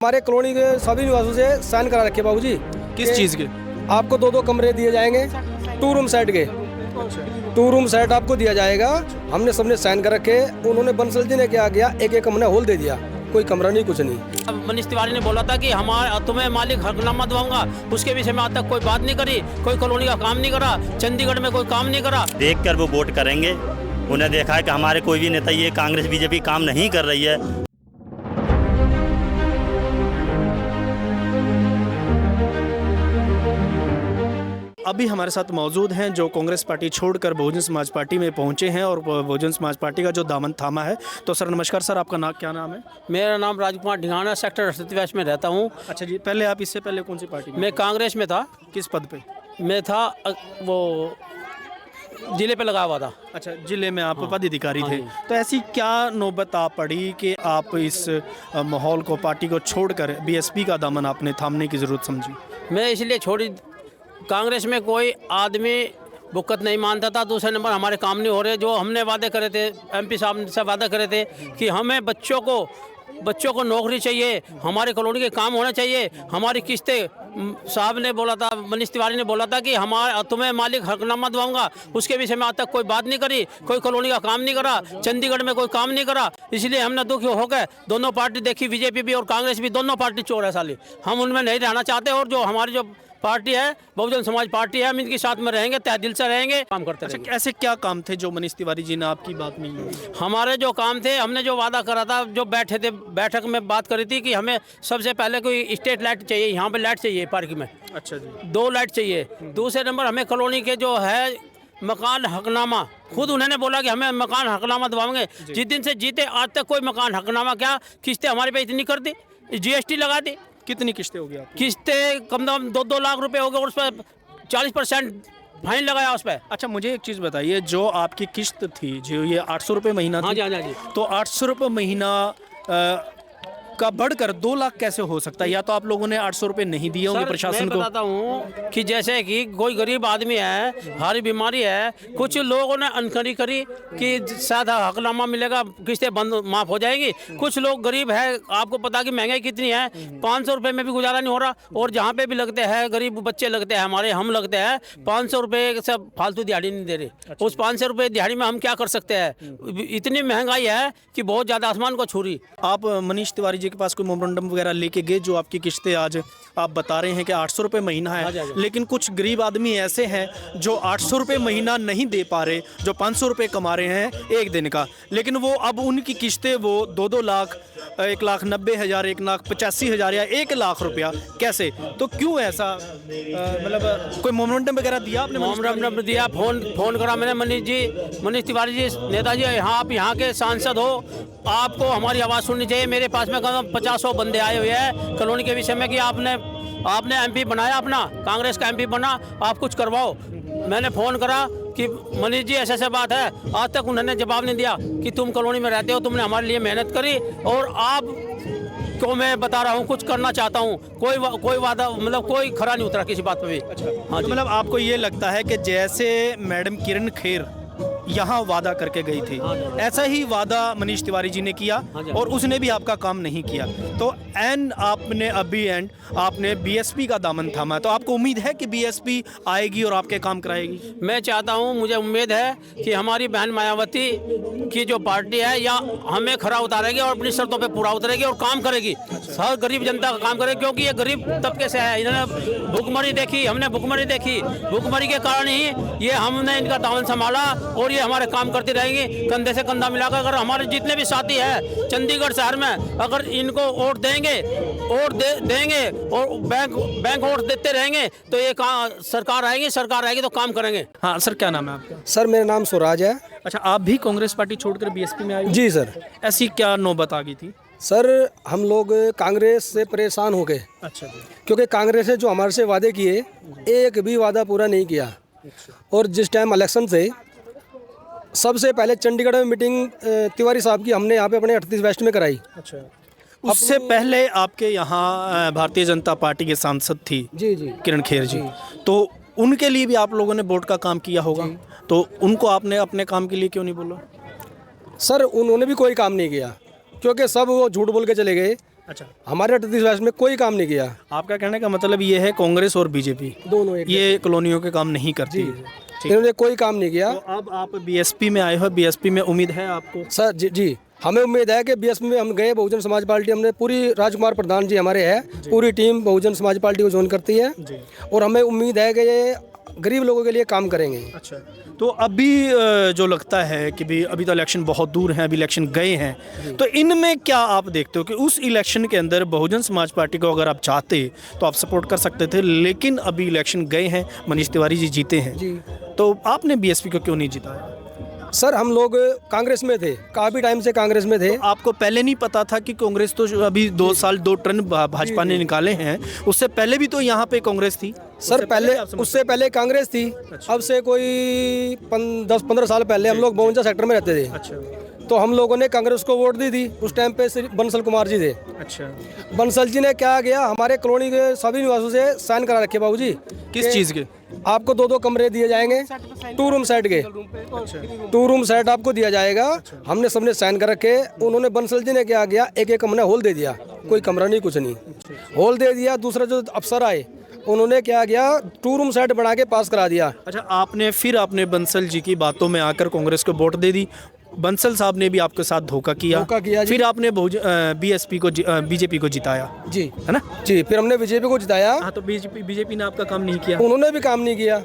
हमारे कॉलोनी के सभी निवासियों से साइन करा रखे बाबूजी। किस चीज़ के? आपको 2-2 कमरे दिए जाएंगे, 2 रूम सेट के। 2 रूम सेट आपको दिया जाएगा। हमने सबने साइन कर रखे। उन्होंने बंसल जी ने क्या किया, एक हमने हॉल दे दिया, कोई कमरा नहीं, कुछ नहीं। मनीष तिवारी ने बोला था कि तुम्हें मालिक हकनामा दूंगा, उसके विषय में आज तक कोई बात नहीं करी, कोई कॉलोनी का काम नहीं करा, चंडीगढ़ में कोई काम नहीं करा। देख कर वो वोट करेंगे। उन्हें देखा है कि हमारे कोई भी नेता ये कांग्रेस बीजेपी काम नहीं कर रही है। अभी हमारे साथ मौजूद हैं जो कांग्रेस पार्टी छोड़कर बहुजन समाज पार्टी में पहुंचे हैं और बहुजन समाज पार्टी का जो दामन थामा है। तो सर नमस्कार सर, आपका क्या नाम है? मेरा नाम राजकुमार ढिंगाना, सेक्टर 37 में रहता हूँ। अच्छा जी, पहले आप इससे पहले कौन सी पार्टी में? मैं कांग्रेस में था। किस पद पे? मैं था वो जिले पे लगा हुआ था। अच्छा, जिले में आप पदाधिकारी थे। हाँ। तो ऐसी क्या नौबत आ पड़ी कि आप इस माहौल को, पार्टी को छोड़कर बीएसपी का दामन आपने थामने की ज़रूरत समझी? मैं इसलिए छोड़ी, कांग्रेस में कोई आदमी बुक्कत नहीं मानता था। दूसरे नंबर हमारे काम नहीं हो रहे। जो हमने वादे करे थे, एमपी साहब से वादा करे थे कि हमें बच्चों को नौकरी चाहिए, हमारे कॉलोनी के काम होने चाहिए, हमारी किस्तें, साहब ने बोला था, मनीष तिवारी ने बोला था कि तुम्हें मालिक हकनामा दूंगा, उसके विषय में आज तक कोई बात नहीं करी, कोई कॉलोनी का काम नहीं करा, चंडीगढ़ में कोई काम नहीं करा। इसलिए हमने दुखी होकर दोनों पार्टी देखी, बीजेपी भी और कांग्रेस भी, दोनों पार्टी चोर है साली। हम उनमें नहीं रहना चाहते और जो हमारी जो पार्टी है, बहुजन समाज पार्टी है, हम इनके साथ में रहेंगे, तय दिल से रहेंगे, काम करते रहेंगे। अच्छा, ऐसे क्या काम थे जो मनीष तिवारी जी ने आपकी बात नहीं की? हमारे जो काम थे, हमने जो वादा करा था, जो बैठे थे, बैठक में बात करी थी कि हमें सबसे पहले कोई स्ट्रीट लाइट चाहिए, यहाँ पे लाइट चाहिए पार्क में। अच्छा जी। 2 लाइट चाहिए। दूसरे नंबर हमें कॉलोनी के जो है मकान हकनामा, खुद उन्होंने बोला कि हमें मकान हकनामा दबाएंगे। जिस दिन से जीते आज तक कोई मकान हकनामा, क्या किस्तें हमारे पे इतनी कर दी, GST लगा दी। कितनी किस्तें हो गई आपकी? किस्तें कम से कम 2-2 लाख रुपए हो गए और उस पर 40% फाइन लगाया उस पर। अच्छा, मुझे एक चीज़ बताइए, जो आपकी किस्त थी, जो ये 800 रुपये महीना हाँ थी, जी, हाँ जी। तो 800 रुपये महीना का बढ़कर 2 लाख कैसे हो सकता है? या तो आप लोगों ने 800 रुपये नहीं दिए होंगे प्रशासन मैं को? बताता हूँ कि जैसे कि कोई गरीब आदमी है, भारी बीमारी है, कुछ लोगों ने अनकरी करी कि शायद हकनामा मिलेगा, किस्तें बंद माफ़ हो जाएगी। कुछ लोग गरीब है, आपको पता कि महंगाई कितनी है, 500 रुपये में भी गुजारा नहीं हो रहा। और जहाँ पे भी लगते हैं, गरीब बच्चे लगते हैं हमारे, हम लगते हैं, 500 रुपये से फालतू दिहाड़ी नहीं दे रहे। उस 500 रुपये दिहाड़ी में हम क्या कर सकते हैं? इतनी महंगाई है कि बहुत ज़्यादा आसमान को छू रही। आप मनीष तिवारी जी के पास कोई मेमोरेंडम वगैरह लेके गए? जो आपकी किस्तें आज आप बता रहे हैं कि 800 रुपये महीना है, लेकिन कुछ गरीब आदमी ऐसे हैं जो 800 रुपये महीना नहीं दे पा रहे, जो 500 रुपये कमा रहे हैं एक दिन का, लेकिन वो अब उनकी किस्तें वो 2-2 लाख, 1,90,000, 1,85,000 या 1 लाख रुपया कैसे? तो क्यों ऐसा? मतलब कोई मेमोरेंडम वगैरह दिया आपने? मेमोरेंडम दिया, फोन करा मैंने, मनीष तिवारी जी, नेताजी, यहाँ आप यहाँ के सांसद हो, आपको हमारी आवाज़ सुननी चाहिए। मेरे पास में कम 50 बंदे आए हुए हैं कॉलोनी के विषय में कि आपने एमपी बनाया, अपना कांग्रेस का एमपी बना, आप कुछ करवाओ। मैंने फ़ोन करा कि मनीष जी ऐसे बात है, आज तक उन्होंने जवाब नहीं दिया कि तुम कॉलोनी में रहते हो, तुमने हमारे लिए मेहनत करी और आप को मैं बता रहा हूँ कुछ करना चाहता हूँ, कोई वादा, मतलब कोई खरा नहीं उतरा किसी बात पे भी। हाँ, तो मतलब आपको ये लगता है कि जैसे मैडम किरण खेर यहाँ वादा करके गई थी, ऐसा ही वादा मनीष तिवारी जी ने किया और उसने भी आपका काम नहीं किया, तो आपने बीएसपी का दामन थामा, तो आपको उम्मीद है कि बीएसपी आएगी और आपके काम कराएगी? मैं चाहता हूं, मुझे उम्मीद है कि हमारी बहन मायावती की जो पार्टी है या हमें खरा उतारेगी और अपनी शर्तों पे पूरा उतरेगी और काम करेगी, हर गरीब जनता का काम करेगी, क्योंकि ये गरीब तबके से है। इन्होंने भुखमरी देखी, हमने भुखमरी देखी, भुखमरी के कारण ही ये हमने इनका दामन संभाला और ये हमारे काम करती रहेंगी कंधे से कंधा मिलाकर। अगर हमारे जितने भी साथी हैं चंडीगढ़ शहर में, अगर इनको वोट देंगे और बैंक वोट देते रहेंगे तो ये सरकार आएगी तो काम करेंगे। हाँ सर, क्या नाम है आपका? सर मेरा नाम स्वराज है। अच्छा, आप भी कांग्रेस पार्टी छोड़कर बीएसपी में आए? जी सर। ऐसी क्या नौबत आ गई थी? सर हम लोग कांग्रेस से परेशान हो गए। अच्छा जी। क्योंकि कांग्रेस ने जो हमारे से वादे किए, एक भी वादा पूरा नहीं किया। और जिस टाइम इलेक्शन से सबसे पहले चंडीगढ़ में मीटिंग तिवारी साहब की हमने यहाँ पे अपने 38 वेस्ट में कराई। अच्छा, उससे पहले आपके यहाँ भारतीय जनता पार्टी के सांसद थी जी किरण खेर जी, तो उनके लिए भी आप लोगों ने वोट का काम किया होगा, तो उनको आपने अपने काम के लिए क्यों नहीं बोला? सर उन्होंने भी कोई काम नहीं किया, क्योंकि सब वो झूठ बोल के चले गए अच्छा, हमारे 38 वेस्ट में कोई काम नहीं किया। आपका कहने का मतलब ये है कांग्रेस और बीजेपी दोनों एक ये कॉलोनियों के काम नहीं करती है। ठीक। इन्होंने कोई काम नहीं किया। तो अब आप बीएसपी में आए हो, बीएसपी में उम्मीद है आपको? सर जी, हमें उम्मीद है कि बीएसपी में हम गए, बहुजन समाज पार्टी, हमने पूरी राजकुमार प्रधान जी हमारे है, पूरी टीम बहुजन समाज पार्टी को ज्वाइन करती है और हमें उम्मीद है कि ये गरीब लोगों के लिए काम करेंगे। अच्छा, तो अभी जो लगता है कि भी अभी तो इलेक्शन बहुत दूर हैं, अभी इलेक्शन गए हैं, तो इनमें क्या आप देखते हो कि उस इलेक्शन के अंदर बहुजन समाज पार्टी को अगर आप चाहते तो आप सपोर्ट कर सकते थे, लेकिन अभी इलेक्शन गए हैं, मनीष तिवारी जी जीते हैं, तो आपने बीएसपी को क्यों नहीं जिताया? सर हम लोग कांग्रेस में थे, काफ़ी टाइम से कांग्रेस में थे। आपको पहले नहीं पता था कि कांग्रेस तो अभी 2 साल 2 टर्न भाजपा ने निकाले हैं, उससे पहले भी तो यहाँ पे कांग्रेस थी? सर पहले, उससे पहले कांग्रेस थी। अब से कोई 10-15 साल पहले हम लोग 52 सेक्टर में रहते थे। अच्छा, तो हम लोगों ने कांग्रेस को वोट दी थी। उस टाइम पे सिर्फ बंसल कुमार जी थे। अच्छा, बंसल जी ने क्या किया, हमारे कॉलोनी के सभी निवासियों से साइन करा रखे बाबूजी। किस चीज़ के? आपको 2-2 कमरे दिए जाएंगे, 2 रूम सेट के, 2 रूम सेट आपको दिया जाएगा। हमने सबने साइन कर रखे। उन्होंने बंसल जी ने क्या किया, एक हमने हॉल दे दिया, कोई कमरा नहीं कुछ नहीं, हॉल दे दिया। दूसरा जो अफसर आए उन्होंने क्या किया, 2 रूम सेट बना के पास करा दिया। अच्छा, आपने बंसल जी की बातों में आकर कांग्रेस को वोट दे दी, बंसल साहब ने भी आपके साथ धोखा किया जी। फिर आपने बीएसपी को बीजेपी को जिताया जी, है ना? जी, फिर हमने बीजेपी को जिताया। हाँ, तो बीजेपी ने आपका काम नहीं किया, उन्होंने भी काम नहीं किया।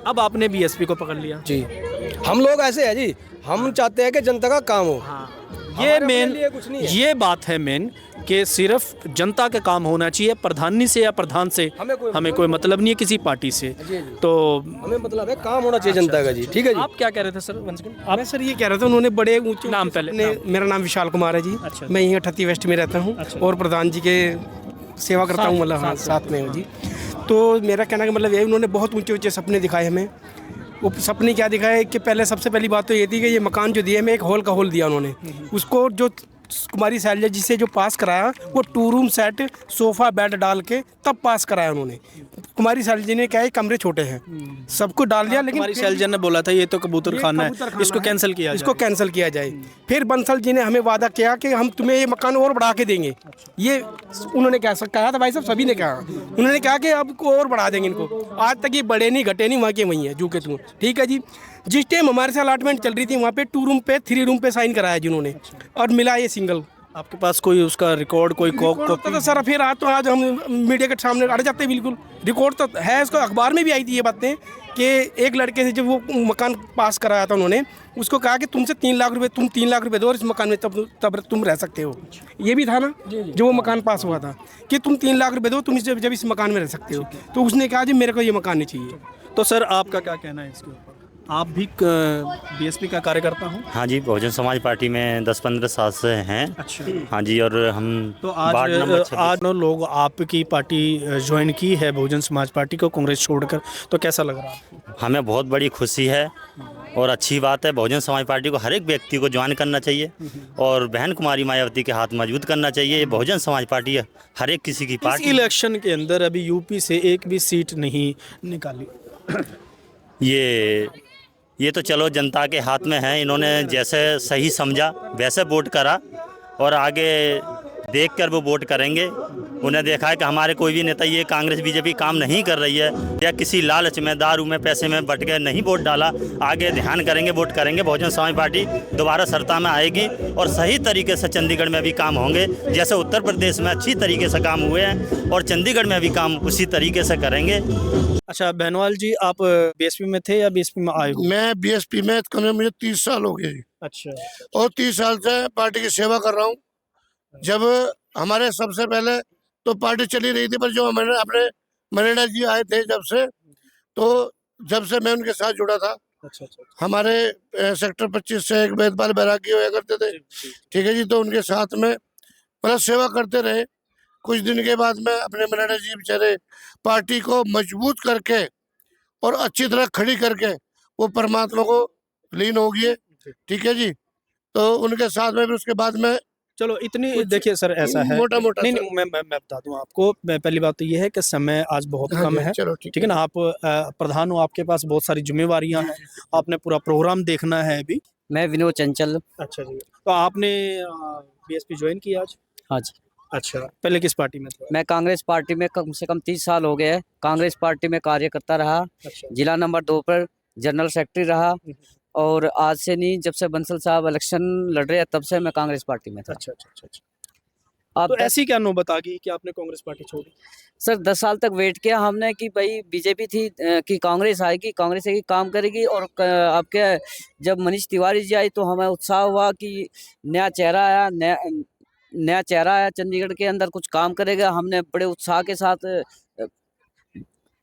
अब आपने बीएसपी को पकड़ लिया। जी, हम लोग ऐसे हैं जी, हम चाहते हैं कि जनता का काम हो। ये मेन, ये बात है मेन कि सिर्फ जनता का काम होना चाहिए, प्रधानी से या प्रधान से हमें कोई मतलब नहीं है, किसी पार्टी से। तो हमें मतलब है काम होना चाहिए जनता का जी। ठीक है जी। आप क्या कह रहे थे सर? मैं सर ये कह रहा था, उन्होंने बड़े ऊंचे नाम पहले मेरा नाम विशाल कुमार है जी। अच्छा। मैं यहीं 38 वेस्ट में रहता हूँ और प्रधान जी के सेवा करता हूँ, मतलब हाँ साथ में हूँ जी। तो मेरा कहना का मतलब ये, उन्होंने बहुत ऊंचे ऊंचे सपने दिखाए हमें। वो सपने क्या दिखाए कि पहले सबसे पहली बात तो ये थी कि ये मकान जो दिया, हमें एक हॉल का हॉल दिया उन्होंने, उसको जो कुमारी शैलजा जी से जो पास कराया, वो 2 रूम सेट सोफा बेड डाल के तब पास कराया उन्होंने। कुमारी शैलजा जी ने क्या है, कमरे छोटे हैं, सबको डाल दिया, लेकिन कुमारी शैलजा ने बोला था ये तो कबूतर खाना है, इसको कैंसिल किया जाए, इसको कैंसिल किया जाए। फिर बंसल जी ने हमें वादा किया कि हम तुम्हें ये मकान और बढ़ा के देंगे। ये उन्होंने क्या कहा था भाई साहब, सभी ने कहा, उन्होंने कहा कि अब को और बढ़ा देंगे इनको। आज तक ये बढ़े नहीं घटे नहीं, वहाँ के वहीं है जू के तू। ठीक है जी। जिस टाइम हमारे से अलॉटमेंट चल रही थी, वहाँ पे 2 रूम पे 3 रूम पे साइन कराया जिन्होंने, और मिला ये सिंगल। आपके पास कोई उसका रिकॉर्ड, कोई होता था सर, फिर आज हम मीडिया के सामने अड़ जाते हैं। बिल्कुल रिकॉर्ड तो है, इसको अखबार में भी आई थी ये बातें कि एक लड़के से जब वो मकान पास कराया था उन्होंने, उसको कहा कि तुमसे 3 लाख रुपए, तुम 3 लाख रुपए दो और इस मकान में तब तुम रह सकते हो। ये भी था ना जो वो मकान पास हुआ था कि तुम 3 लाख रुपए दो, तुम जब इस मकान में रह सकते हो। तो उसने कहा जी मेरे को ये मकान नहीं चाहिए। तो सर आपका क्या कहना है इसके ऊपर? आप भी बीएसपी का कार्यकर्ता हूँ? हाँ जी, बहुजन समाज पार्टी में 10-15 साल से हैं। अच्छा। हाँ जी, और हम तो आज लोग आपकी पार्टी ज्वाइन की है, बहुजन समाज पार्टी को, कांग्रेस छोड़कर, तो कैसा लग रहा है आपको? हमें बहुत बड़ी खुशी है और अच्छी बात है। बहुजन समाज पार्टी को हर एक व्यक्ति को ज्वाइन करना चाहिए और बहन कुमारी मायावती के हाथ मजबूत करना चाहिए। ये बहुजन समाज पार्टी है, हर एक किसी की पार्टी। इस इलेक्शन के अंदर अभी यूपी से एक भी सीट नहीं निकाली। ये तो चलो जनता के हाथ में है, इन्होंने जैसे सही समझा वैसे वोट करा और आगे देखकर वो वोट करेंगे। उन्हें देखा है कि हमारे कोई भी नेता ये कांग्रेस बीजेपी काम नहीं कर रही है या किसी लालच में, दारू में, पैसे में बट के नहीं वोट डाला। आगे ध्यान करेंगे, वोट करेंगे। बहुजन समाज पार्टी दोबारा सत्ता में आएगी और सही तरीके से चंडीगढ़ में भी काम होंगे, जैसे उत्तर प्रदेश में अच्छी तरीके से काम हुए हैं और चंडीगढ़ में भी काम उसी तरीके से करेंगे। अच्छा, बहनवाल जी, आप बीएसपी में थे या बीएसपी में आए हो? मैं बीएसपी में कम से कम मुझे 30 साल हो गए। अच्छा। और 30 साल से पार्टी की सेवा कर रहा हूँ। जब हमारे सबसे पहले तो पार्टी चली रही थी, पर जो हमारे अपने मरेना जी आए थे जब से मैं उनके साथ जुड़ा था। अच्छा। हमारे सेक्टर 25 से एक वेदपाल बैरागी हुआ करते थे। ठीक है जी। तो उनके साथ में मतलब सेवा करते रहे। कुछ दिन के बाद में अपने मरेना जी बेचारे पार्टी को मजबूत करके और अच्छी तरह खड़ी करके वो परमात्मा को लीन हो गए। ठीक है जी। तो उनके साथ में फिर उसके बाद में चलो, इतनी देखिए सर, ऐसा है मोटा नहीं, मैं बता दूं आपको। पहली बात तो ये है कि समय आज बहुत कम है। चलो ठीक है ना। आप प्रधान हो, आपके पास बहुत सारी जिम्मेवारियां हैं, आपने पूरा प्रोग्राम देखना है अभी। मैं विनोद चंचल। अच्छा जी। तो आपने बीएसपी ज्वाइन किया आज? हाँ जी। अच्छा, पहले किस पार्टी में थे? मैं कांग्रेस पार्टी में कम से कम 30 साल हो गए हैं। कांग्रेस पार्टी में कार्य करता रहा। अच्छा। जिला नंबर 2 पर जनरल सेक्रेटरी रहा। और आज से नहीं, जब से बंसल साहब इलेक्शन लड़ रहे हैं तब से मैं कांग्रेस पार्टी में था। अच्छा अच्छा अच्छा अच्छा। अब तो ऐसी क्या नौबत आ गई कि आपने कांग्रेस पार्टी छोड़ी? सर 10 साल तक वेट किया हमने कि भाई बीजेपी थी कि कांग्रेस आएगी, कांग्रेस आएगी, काम करेगी। और आपके जब मनीष तिवारी जी आई तो हमें उत्साह हुआ कि नया चेहरा आया, नया चेहरा आया चंडीगढ़ के अंदर, कुछ काम करेगा। हमने बड़े उत्साह के साथ,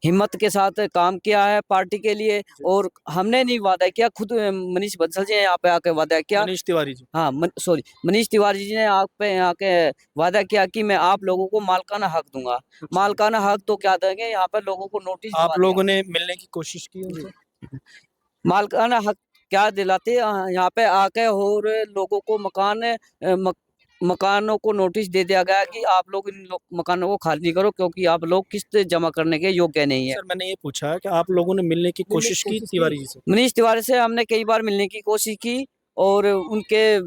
हिम्मत के साथ काम किया है पार्टी के लिए। और हमने नहीं वादा किया, खुद मनीष बंसल जी ने यहाँ पे आके वादा किया। मनीष तिवारी जी। हाँ, सॉरी, मनीष तिवारी जी ने आप पे यहाँ के वादा किया कि मैं आप लोगों को मालकाना हक दूंगा। मालकाना हक तो क्या देंगे, यहाँ पर लोगों को नोटिस आप दिलवा लोगों ने मिलने की कोशिश की उनसे? दिया। मालकाना हक क्या दिलाते, यहाँ पे आके और लोगों को मकानों को नोटिस दे दिया गया कि आप लोग इन मकानों को खाली करो क्योंकि आप लोग किस्त जमा करने के योग्य नहीं है। सर मैंने ये पूछा कि आप लोगों ने मिलने की कोशिश की तिवारी जी से? मनीष तिवारी से हमने कई बार मिलने की कोशिश की और उनके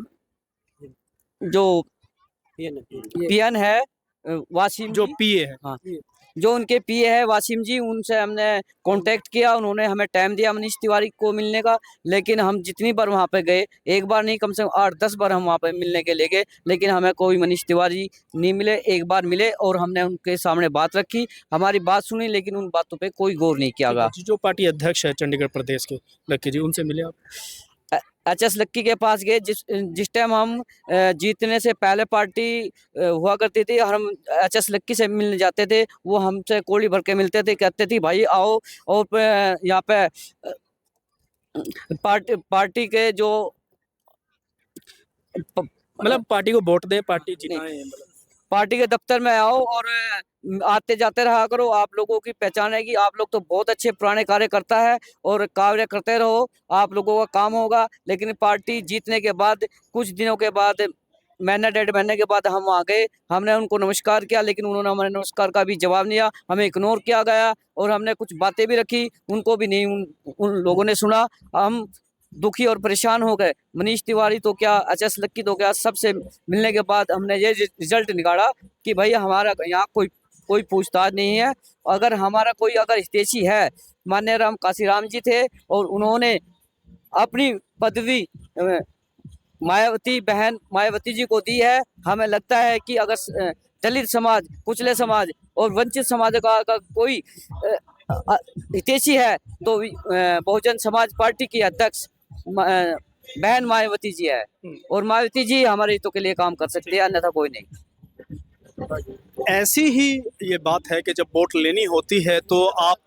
जो पीएन है वासिम जो जी, पीए है। हाँ, जो उनके पीए है वासिम जी, उनसे हमने कांटेक्ट किया। उन्होंने हमें टाइम दिया मनीष तिवारी को मिलने का। लेकिन हम जितनी बार वहाँ पे गए, एक बार नहीं कम से कम 8-10 बार हम वहाँ पे मिलने के लिए गए, लेकिन हमें कोई मनीष तिवारी नहीं मिले। एक बार मिले और हमने उनके सामने बात रखी, हमारी बात सुनी, लेकिन उन बातों पे कोई गौर नहीं किया गया। जो पार्टी अध्यक्ष है चंडीगढ़ प्रदेश के लक्की जी, उनसे मिले आप? एचएस लक्की के पास गए। जिस टाइम हम जीतने से पहले पार्टी हुआ करती थी, हम एचएस लक्की से मिलने जाते थे। वो हमसे कोड़ी भर के मिलते थे, कहते थे भाई आओ और यहाँ पे पार्टी के जो मतलब पार्टी को वोट दे, पार्टी जिताए हैं मतलब। पार्टी के दफ्तर में आओ और आते जाते रहा करो। आप लोगों की पहचान है कि आप लोग तो बहुत अच्छे पुराने कार्यकर्ता है और कार्य करते रहो, आप लोगों का काम होगा। लेकिन पार्टी जीतने के बाद कुछ दिनों के बाद, महीना 1.5 महीने के बाद हम आ गए। हमने उनको नमस्कार किया, लेकिन उन्होंने हमारे नमस्कार का भी जवाब नहीं दिया, हमें इग्नोर किया गया। और हमने कुछ बातें भी रखी, उनको भी नहीं उन लोगों ने सुना। हम दुखी और परेशान हो गए। मनीष तिवारी तो क्या, एचएस लक्की तो क्या, सबसे मिलने के बाद हमने ये रिजल्ट निकाला कि भाई हमारा यहाँ कोई पूछताछ नहीं है। अगर हमारा कोई अगर हितैषी है, माननीय राम काशीराम जी थे और उन्होंने अपनी पदवी मायावती बहन मायावती जी को दी है। हमें लगता है कि अगर दलित समाज, कुचले समाज और वंचित समाज का अगर कोई हितैषी है तो बहुजन समाज पार्टी की अध्यक्ष बहन मायावती जी है। और मायावती जी हमारे हितों के लिए काम कर सकती है, अन्यथा कोई नहीं। ऐसी ही ये बात है कि जब वोट लेनी होती है तो आप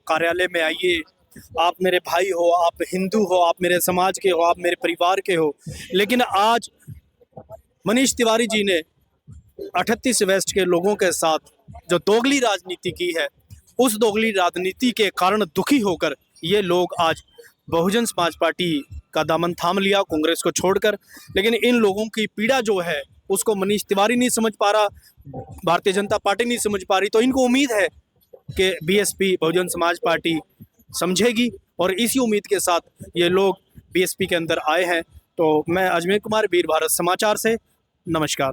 कार्यालय में आइए, आप मेरे भाई हो, आप हिंदू हो, आप मेरे समाज के हो, आप मेरे परिवार के हो। लेकिन आज मनीष तिवारी जी ने 38 वेस्ट के लोगों के साथ जो दोगली राजनीति की है, उस दोगली राजनीति के कारण दुखी होकर ये लोग आज बहुजन समाज पार्टी का दामन थाम लिया, कांग्रेस को छोड़कर। लेकिन इन लोगों की पीड़ा जो है उसको मनीष तिवारी नहीं समझ पा रहा, भारतीय जनता पार्टी नहीं समझ पा रही। तो इनको उम्मीद है कि बीएसपी बहुजन समाज पार्टी समझेगी और इसी उम्मीद के साथ ये लोग बीएसपी के अंदर आए हैं। तो मैं अजमेर कुमार, वीर भारत समाचार से, नमस्कार।